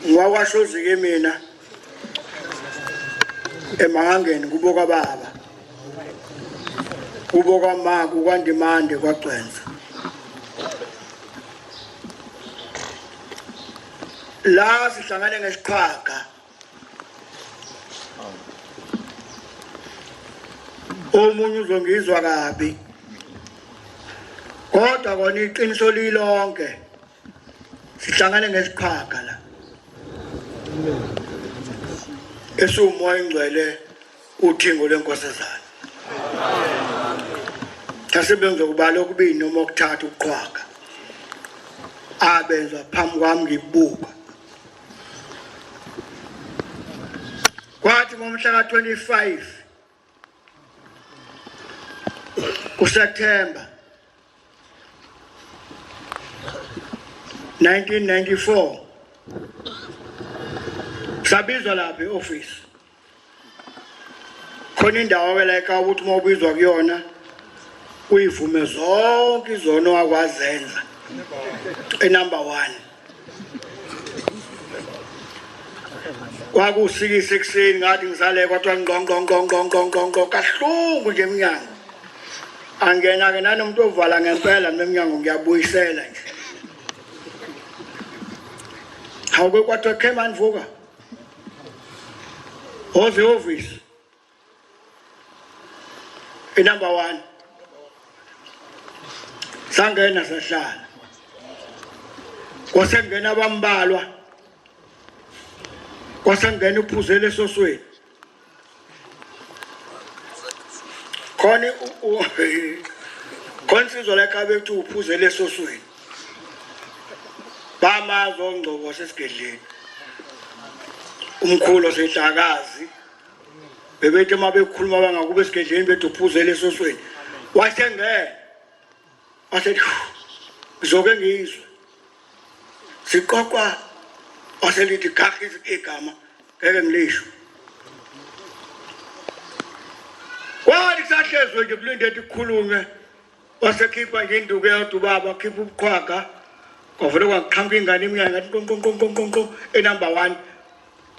Ngwakwashozi ke mina emangangeni kubo kababa. Kubo kwama kwandimande kwagcwenza. La sihlangane ngesiqhaga. Omunye uzongizwa kabi. Kodwa kona iqiniso lilonke. Sihlangane ngesiqhaga la. Esumoya ingcwele uThingo leNkosazana. Kasebenza kubala okubini noma okuthatha ukuqhwaga. Abenza phambi kwami ngibuka. Kwathi ngomhla ka-25 kuSeptember 1994 sabizwa lapha e-office. Khona indawo ke la ekhaya ukuthi mawubizwa kuyona uyivume zonke izono wakwazenza. Number 1 kwakusikisa ekseni ngathi ngizale kwathiwa ngqongqongqongqongqongqo kahlungu nje eminyango. Angena ke nanomuntu ovala ngempela neminyango ngiyabuyisela nje. Hawuke kwathiwa khema nivuka. Hoze office. Number 1 sangena sahlala. Kwasengena abambalwa. Kwasengena uphuzele esosweni. Khona khonsizwa la ekhaya bethu uphuzele esosweni. Bamazo ngcobo sesigedleni. Umkhulu osehlakazi bebethi mabekhuluma bangakube esigedleni bethu uphuzele esosweni. Wasengena. Wasethi ngizoke ngizwe. Siqoqwa waselithi khakhi igama ngeke ngilisho. Kwathi sahlezwe nje kulinde ethi kukhulume wasekhipha nje induku yodwa ubaba khipha ubuqhwaga kwavele kwaqhamuka ingane iminyaka ngathi nkonkonkonkonkonko number 1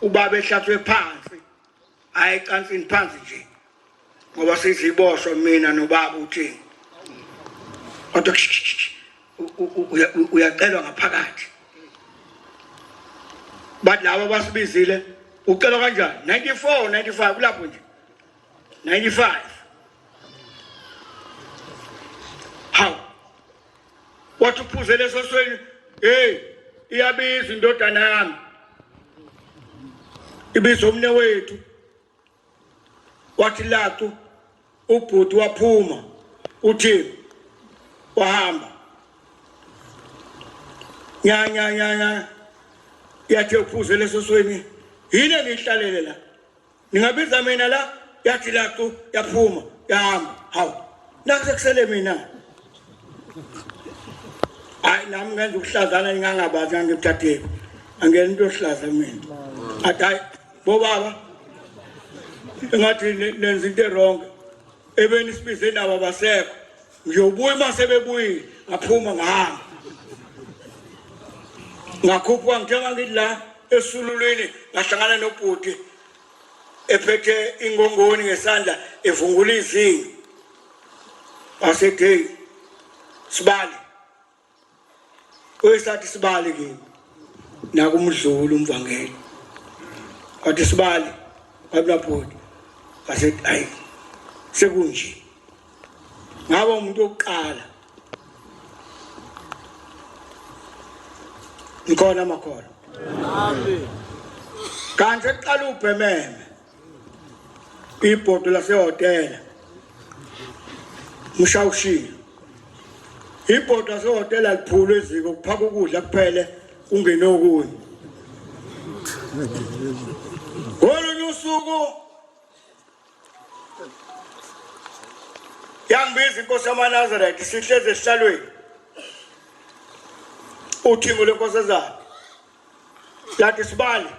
ubaba ehlathwe phansi hayi ecansini phansi nje ngoba siziboshwa mina nobaba uThingo. Kodwa uyacelwa ngaphakathi. Bathi laba basibizile ucelwa kanjani 94 95 lapho nje 95 how wathi uphuzele esosweni hey iyabiza indodana yami ibizo umne wethu wathi latu ubhuti waphuma uThingo wahamba nya yathi uphuzele esosweni yini ngihlalele la ningabiza mina la yathi latu yaphuma yahamba hawu nakusekusele mina hayi nami ngenza ukuhlazana ngingangabazi ngangibuthatheke angena into yohlaza mina athi hayi bobaba engathi nenza into wrong ebeni sibize nabo basekho ngiyobuya mase bebuyile ngaphuma ngahamba ngakhupha ngithenga ngithi la esululweni ngahlangana nobhuti ephethe ingongoni ngesandla evungula izinyo wasethi sibali oyisathi sibali kimi nakumdlula umvangeli wathi sibali kwabaphuti wasethi hayi sekunje ngaba umuntu oqala ngikhona makhola amen kanti eqala ubhememe ibhodo lasehotela mshawushilo ibhodo lasehotela liphula eziko kuphaka ukudla kuphele ungene okunye ngolunye usuku yangibiza inkosi yamaNazaretha sihleze esihlalweni uThingo leNkosazana lathi sibali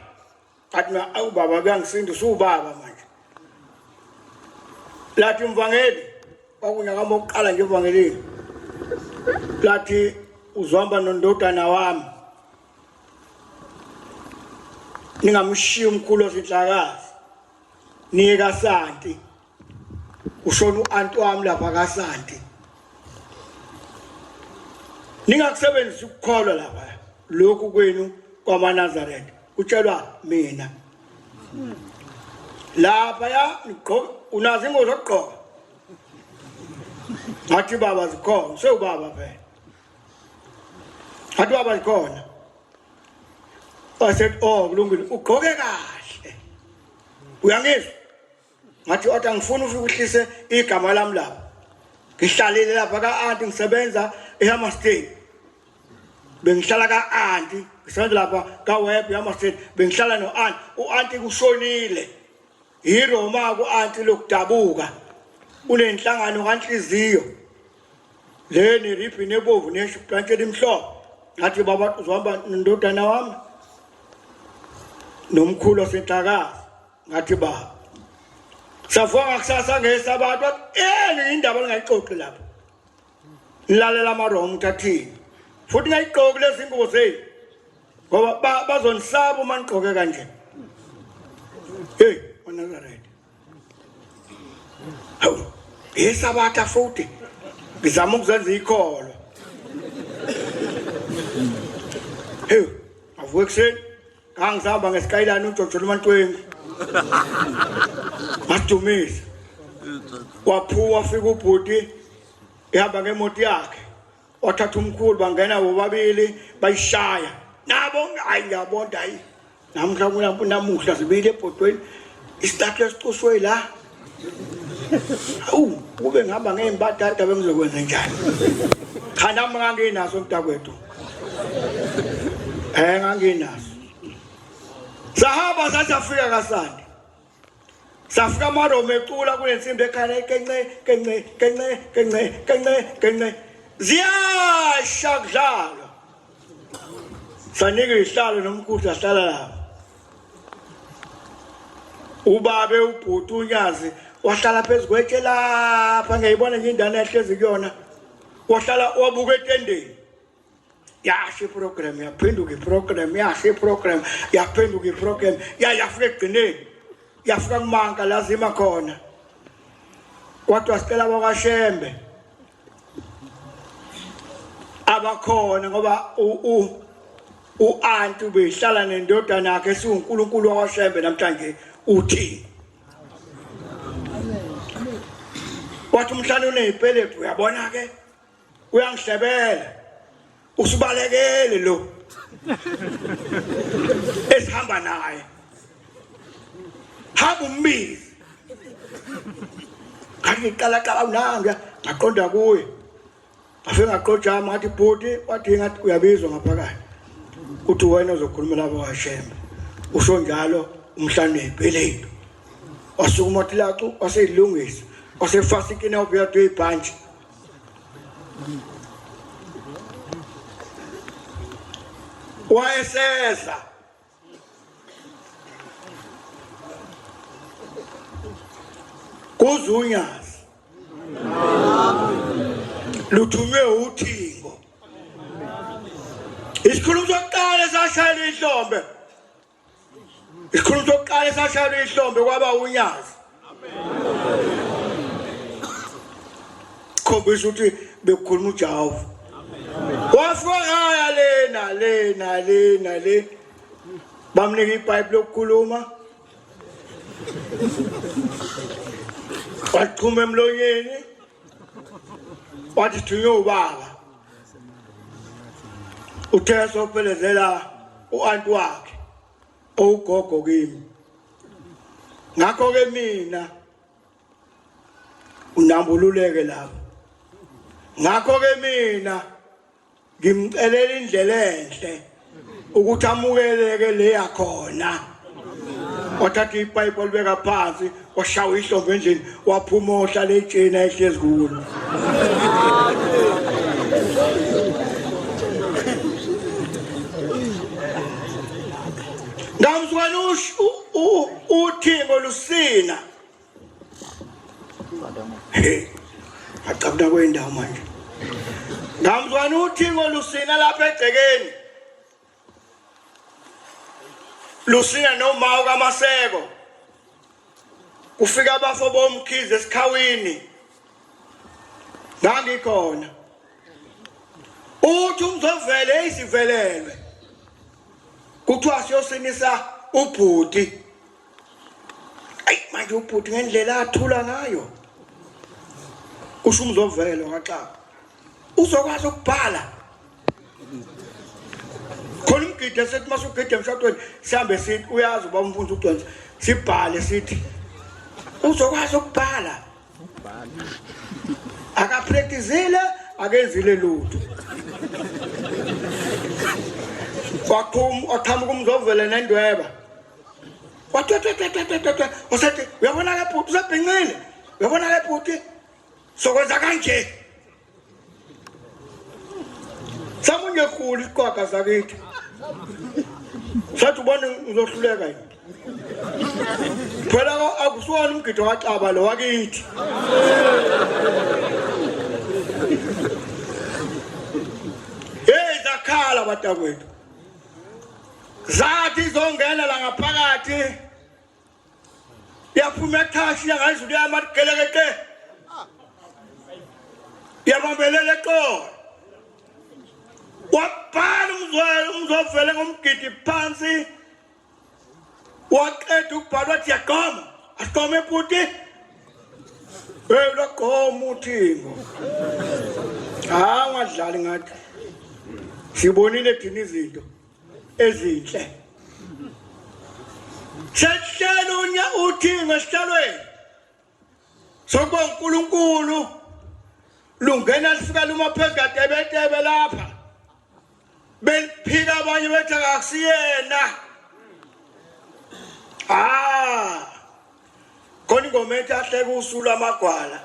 athi ubaba kuyangisinda usubaba manje lathi umvangeli kwakunyaka oqala nje evangelini lathi uzohamba nondodana wami ningamshiya umkhulu osenhlakazi niye kaSanti ushona uanti wami lapha kaSanti ningakusebenzisa ukukholwa lapha lokhu kwenu kwamaNazaretha utshelwa mina lapha ya unazi ingozi okugqoka ngathi baba zikhona sewubaba phela ngathi baba zikhona basethi oh kulungile ugqoke kahle uyangizwa ngathi othi angifuni ufike uhlise igama lami lapha ngihlalile lapha kaanti ngisebenza eHammersdale bengihlala kaanti ngisebenza lapha kaWeb eHammersdale bengihlala noanti uanti kushonile iRoma kuanti lokudabuka unenhlangano kanhliziyo le neribhi nebovu neshiplantshela imhlobo ngathi baba uzohamba nendodana wami nomkhulu osenhlakazi ngathi baba savuka kusasa ngesabathu indaba engayixoxi lapha nilalela amaRoma uthathini futhi ngayixoxi lezi zingubo zenu ngoba bazonisaba uma nigqoke kanje hey uNazaretha hawu esabatha futhi ngizama ukuzenza ikholo hey avuke kuseni ngangizihamba ngeSkyline uJojo uMantwengu Masdumisa waphuwa fika ubhuti ehamba ngemoto yakhe wathatha umkhulu bangena bobabili bayishaya nabo hayi ngiyabonda hayi namhla namuhla sibile ebhodweni isithathu esicushwe la awu kube ngihamba ngeimbadada bengizokwenza njani khana manganginaso mntakwethu nganginaso sahamba sasafika kaSanti safika amaRoma ecula kunensimbi ekhaya kence ziyasha kudlala sanika ihlalo nomkhulu sahlala lapha ubabe ubhuti unyazi wahlala phezulu kwetshe lapha ngiyibona nje indane ehlezi kuyona wahlala wabuka etendeni yasha iprogram yaphenduka iprogram yasha iprogram yaphenduka iprogram yafika egcineni yafika kumanka lazima khona kwathi wasicela bakwaShembe abakhona ngoba uanti ubehlala nendodana yakhe esiuNkulunkulu wakwaShembe namhlanje uThingo wathi umhlalo unezipeledu uyabona ke uyangihlebela usibalekele lo esihamba naye hamba umbizi ngiqala unanga ngaqonda kuye afika ngaqojama ngathi bhuti wathi ngathi uyabizwa ngaphakathi uthi wena uzokhuluma labo kwaShembe usho njalo umhlalo nezipeledu wasukuma thilacu waseyilungisa wasefasikina ubuyathu ibhanji wayeseza kuzunyazi luthunywe uThingo isikhulumo sokuqala sashaya ihlombe isikhulumo sokuqala sashaya ihlombe kwaba unyazi khombisa ukuthi bekukhuluma uJehova wafika lena le bamnika ipipe lokukhuluma wachuma emlonyeni wathi thunywe ubaba uthe sophelezela uanti wakhe ugogo kimi ngakho ke mina unambululeke lapho ngakho ke mina ngimcelela indlela enhle ukuthi amukeleke le yakhona wathatha ipipe olibeka phansi washawa ihlombe endlini waphuma ohlala etsheni ehlezi kulo ngamzwana uThingo lusina acabuna kwendawo manje ngamzwana uThingo lusina lapha egcekeni lusina noma ukamaseko kufika abafo bomkhize esikhawini ngangikhona uthi umzovele isivelelwe kuthiwa siyosinisa ubhuti ayi manje ubhuti ngendlela athula ngayo usho umzovele ngaxa uzokwazi ukubhala khona umgidi sethi masugide emshadweni sihambe sithi uyazi uba umfundi uDonsa sibhale sithi uzokwazi ukubhala akapracticele akenzile lutho waqhamuka umzovele nendweba wathi usethi uyabona ke bhuti usebhinqile uyabona ke bhuti sokwenza kanje samunye khulu isiqwaga sakithi sathi ubona ngizohluleka yini phela akusiwona umgido waxaba lo wakithi hey zakhala batakwethu zathi izongena la ngaphakathi yaphuma ekhashi yangayizulu yamagelekeke yabambelela eqolo wabhala umzovele ngomgidi phansi waqeda ukubhala wathi yaqoma asiqome bhuti hey laqoma uThingo ngadlali ngathi sibonile thina izinto ezinhle sehlelunya uThingo esihlalweni sokuba uNkulunkulu lungena lifika luma phezulu lapha beliphika abanye bethi akusiyena khona ingoma ethi ahleka usulu amagwala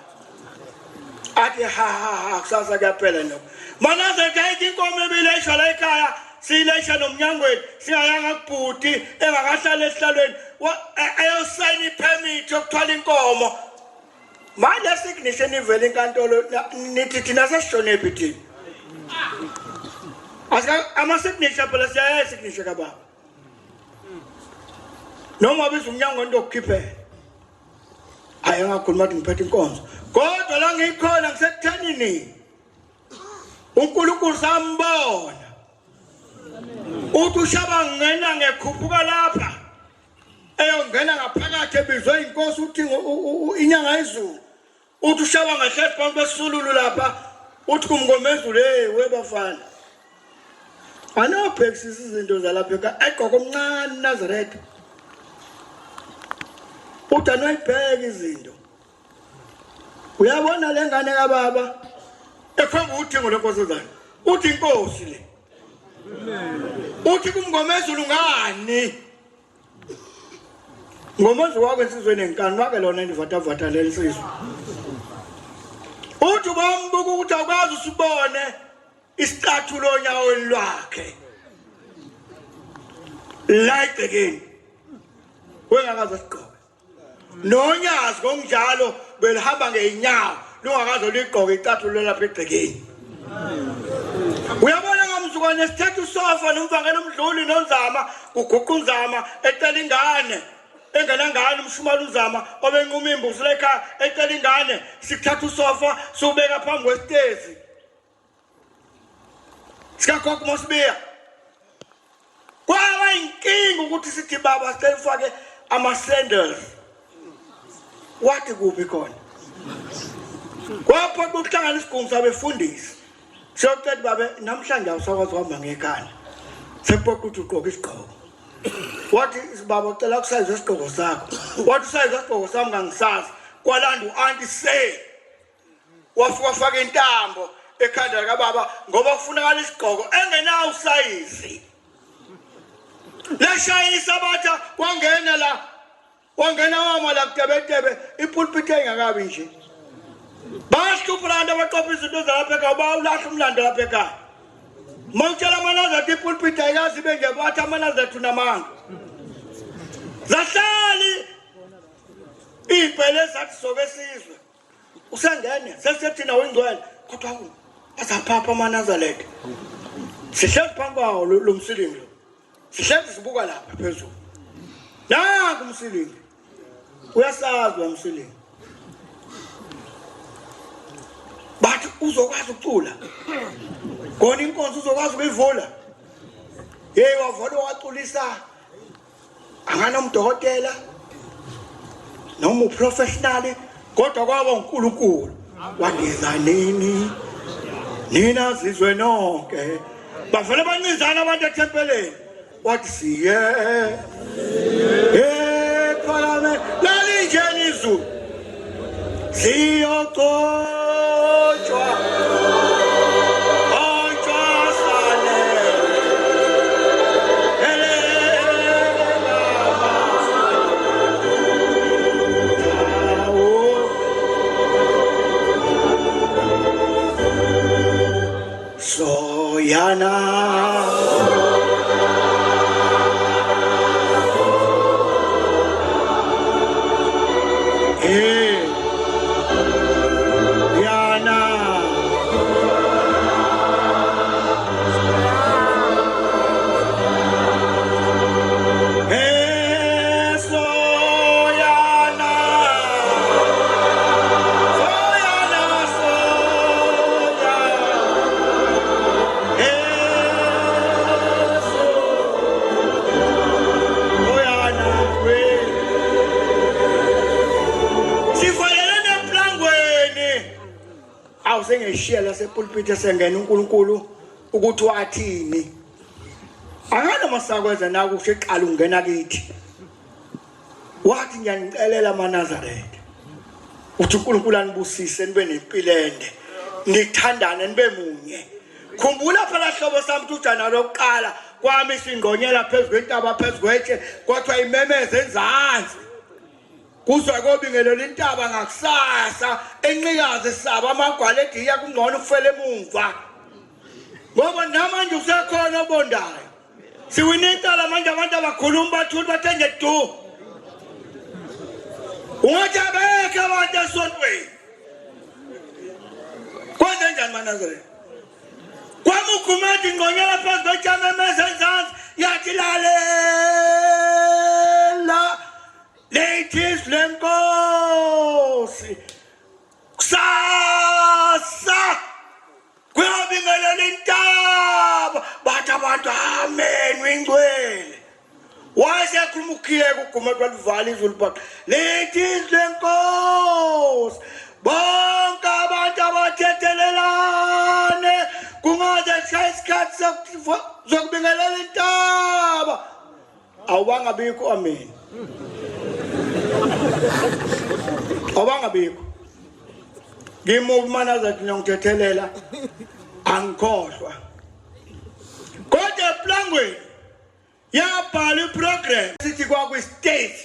athi ha kusasa kuyaphela lokho manaze kayithi inkomo ebileshwa la ekhaya siyilesha nomnyangweni singayanga kubhuti engakahlala esihlalweni ayosayina ipermit yokuthwala inkomo manje signition ivela inkantolo nithi thina sesishonephi thina ama-signature phela siyaye signature kababa noma biza umnyango ndokukhiphela hayi angakhuluma ukuthi ngiphethe inkonzo kodwa la ngikhona ngisekuthenini uNkulunkulu sambona uthi ushaba ngena ngekhuphuka lapha eyongena ngaphakathi ebizwe inkosi uThingo inyanga izulu uthi ushaba ngahlezi phansi besululu lapha uthi kumngomezulu hey webafana anobhekisisa izinto zalapha ekhaya eqoko omncane Nazareth uthi anoyibheka izinto uyabona le ngane kababa ekhomba uThingo lenkosazana uthi inkosi le uthi kumngomezulu ngani ngomezulu wakhe ensizweni enkani wake lona ndivatavata leli sizwe uthi bambuka ukuthi akwazi usibone isicathulo onyaweni lwakhe like again wengakaze sigqoke nonyazi ngomjalo belihamba ngeenyawo lungakaze ligqoke icathulo lapha egcekeni uyabona ngamzukwane sithatha usofa nomvangela omdluli nonzama kuguqa unzama ecela ingane engenangane umshumala unzama obenquma imbuzi lekhaya ecela ingane sikuthatha usofa siubeka phambi kwesitezi sikakhokho mosibiya kwaba inkinga ukuthi sithi baba sicela ufake ama-sandals wathi kuphi khona kwapho ukuhlangana isigungu sabefundisi siyocela babe namhlanje awusakwazi ukuhamba ngekhanda sekuphoqa ukuthi ugqoke isigqoko wathi baba ucela ukusayiza isigqoko sakho wathi usayiza isigqoko sami ngangisazi kwalanda u-anti say wafika wafaka intambo ekhanda kababa ngoba kufunakala isigqoko engenawo usayizi lashayisa batha wangena wama la kutebetebe ipulpit engakabi nje bahlupha landa baqopha izinto zalapha ekhaya bawulahla umlando lapha ekhaya mawutshela amanazathi ipulpit ayazi benje bathi amanazathi unamanga zahlali iy'bhele zathi soke sizwe usengene sesithina wingcwele kodwa azaphapha amanazaletha sihlezi phambi kwawo lo msilimi lo sihlezi sibuka lapha phezulu Nangu umsilingi. Uyasazi umsilingi. Bathi uzokwazi ukucula. Khona inkonzo uzokwazi ukuyivula. Hey wavolo waculisa. Anganomdokotela. Noma uprofessional kodwa kwaba uNkulunkulu. Wadiza nini? Nina zizwe nonke. Bavele bancizana abantu ethempeleni. Wathi siye. Phakame lali njeni izulu. Siyogcotshwa. Soyana awusengeshiyela sepulpit esengena uNkulunkulu ukuthi wathini angana masakwenza naku useqala ungena kithi wathi ngiyanicela amaNazaretha uthi uNkulunkulu anibusise nibe nempilo ende nithandane nibe munye khumbula phela hlobo sami uJana lokuqala kwami singonyela phezulu kwentaba phezulu kwetshe kodwa imemeze enzansi kuzwa kobingelela intaba ngakusasa enqikazi saba amagwala ediya kungcono ufele emumva ngoba namanje usekhona obondayo siwinintala manje abantu abakhuluma bathula bathenge du ungathi abekho abantu esontweni kwenze njani maNazaretha kwami ukhumedi ngonyela phezulu kwetshame emeze enzansi yathi lalela Ladies seNkosi kusasa kuyabingelela intaba bathi abantu amen wingcwele wayekhuluma ukiyeka uguma kwalivala izulu phakathi Ladies seNkosi bonke abantu abathethelelane kungaze shaya isikhathi zokubingelela intaba awubangabikho amen Awangabikho ngimuva maNazaretha ngiyongithethelela angikhohlwa kodwa eplangweni yabhala iprogram sithi kwakwi-state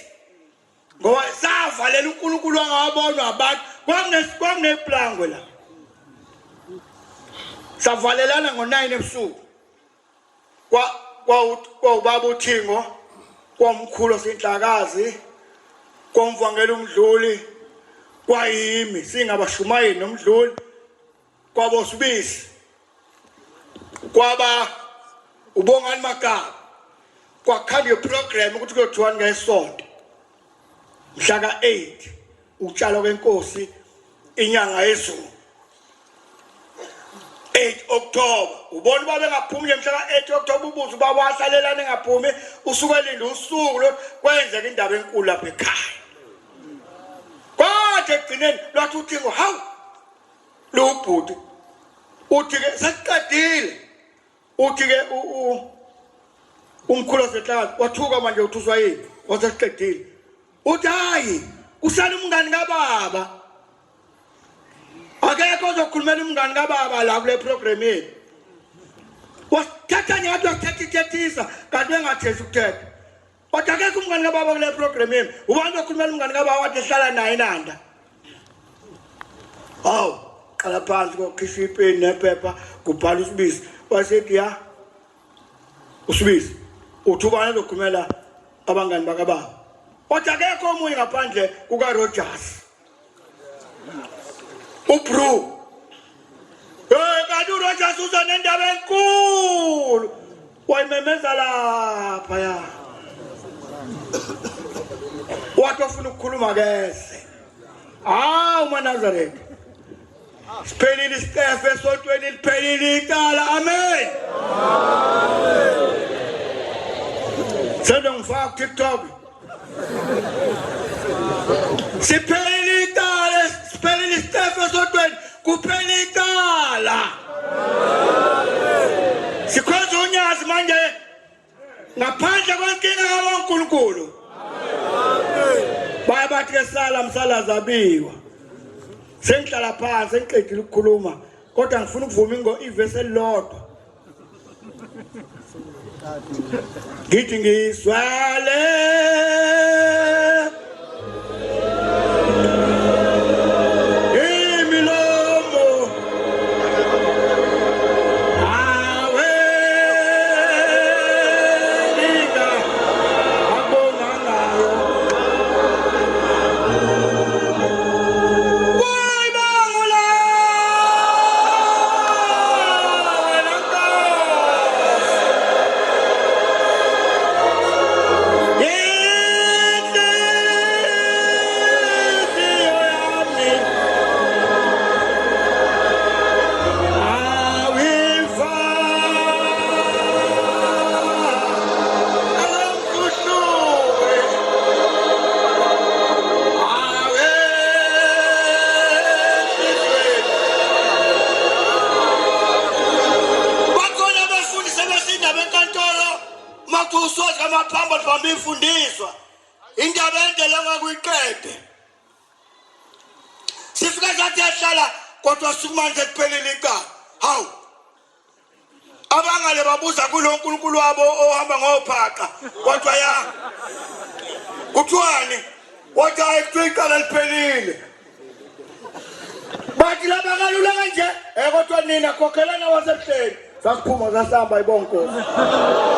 ngoba savalela uNkulunkulu angabonwa abantu kwakuneplangwe la savalelana ngo-9 ebusuku kwawubaba uThingo kwamkhulu senhlakazi kwamvangela umdluli kwayimi singabashumayeli nomdluli kwabosibisi kwaba ubongani magaba kwakhanda iprogram ukuthi kuyothiwa ngesonto mhla ka-8 ukutshalwa kweNkosi inyanga yezulu 8 October ubona babe ngaphumi mhla ka-8 October ubuze ubaba wahlalelana engaphumi usuke linda usuku lo kwenzeka indaba enkulu lapha ekhaya kodwa egcineni lwathi uThingo hawu lo ubhuti uthi-ke sesiqedile uthi-ke umkhulu wasehlakazi wathuka manje uthuswa yini wasesiqedile uthi hayi usala umngani kababa akekho ozokhulumela umngani kababa la kule program yethu wathatha nyathi wathethisa kanti engathethi ukuthetha kodwa akekho umngani kababa kule program yethu ubani okhulumela umngani kababa wathi ehlala naye enanda hawu qala phansi kokhishwa ipeni nephepha kubhala uSibisi wasethi ya uSibisi uthi ubani ozokhulumela abangani bakababa kodwa akekho omunye ngaphandle kukaRogers ubro kanti uRogers uzonendaba enkulu wayimemeza lapha ya Wathi ofuna ukukhuluma kese. uManazareth. Siphelile isitefe esontweni liphelile icala. Amen. Sendo ngifaka TikTok. Siphelile icala, siphelile isitefe esontweni kuphela icala. Sikhonza unyazi manje ngaphandle kwenkinga kaNkulunkulu. Baya bathi ke sala msalaza abiwa. Sengihlala phansi sengiqedile ukukhuluma kodwa ngifuna ukuvuma ivesi elilodwa. Ngithi ngiswale ifundiswa indaba endlela ngakuyiqede sifika sathi yahlala kodwa sikumanje kuphelile icala. Hawu abangale babuza kulo uNkulunkulu wabo ohamba ngophaqa kodwa ya kuthiwani wathi ayikho icala liphelile bathi laba kalula kanje kodwa nina khokhelana wasebuhleni sasiphuma sasihamba iBonkosi.